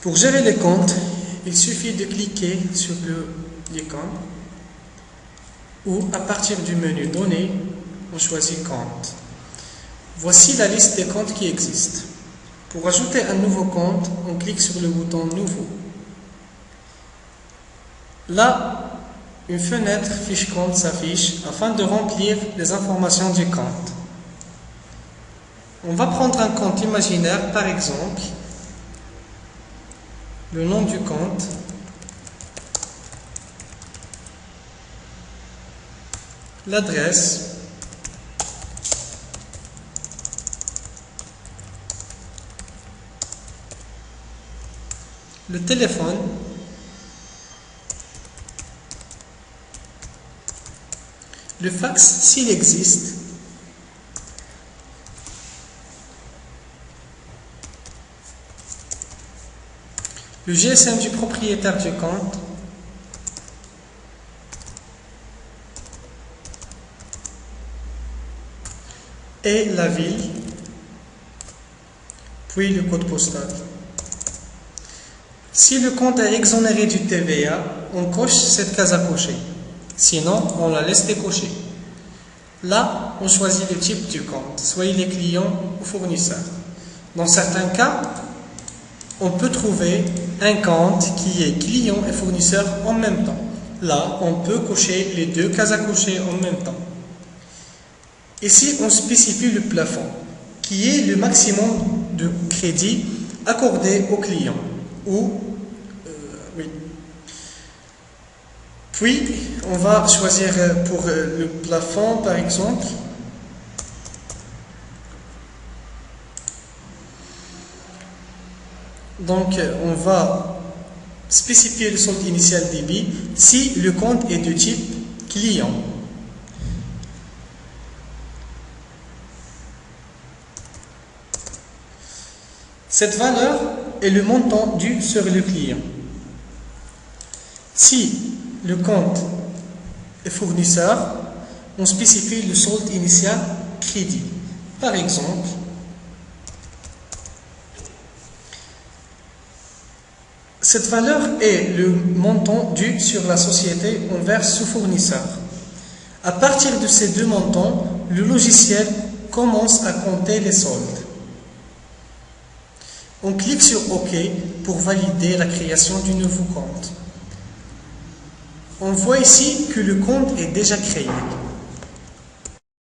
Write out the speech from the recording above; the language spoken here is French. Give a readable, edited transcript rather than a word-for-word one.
Pour gérer les comptes, il suffit de cliquer sur l'icône ou à partir du menu Données, on choisit Compte. Voici la liste des comptes qui existent. Pour ajouter un nouveau compte, on clique sur le bouton Nouveau. Là, une fenêtre Fiche compte s'affiche afin de remplir les informations du compte. On va prendre un compte imaginaire, par exemple, le nom du compte, l'adresse, le téléphone, le fax s'il existe, le GSM du propriétaire du compte, et la ville, puis le code postal. Si le compte est exonéré du TVA, on coche cette case à cocher. Sinon, on la laisse décocher. Là, on choisit le type du compte, soit il est client ou fournisseur. Dans certains cas, on peut trouver un compte qui est client et fournisseur en même temps. Là, on peut cocher les deux cases à cocher en même temps. Ici, on spécifie le plafond, qui est le maximum de crédit accordé au client. Puis, on va choisir pour le plafond, par exemple, donc on va spécifier le solde initial débit si le compte est de type client. Cette valeur est le montant dû sur le client. Si le compte est fournisseur, on spécifie le solde initial crédit. Par exemple, cette valeur est le montant dû sur la société envers ce fournisseur. À partir de ces deux montants, le logiciel commence à compter les soldes. On clique sur OK pour valider la création du nouveau compte. On voit ici que le compte est déjà créé.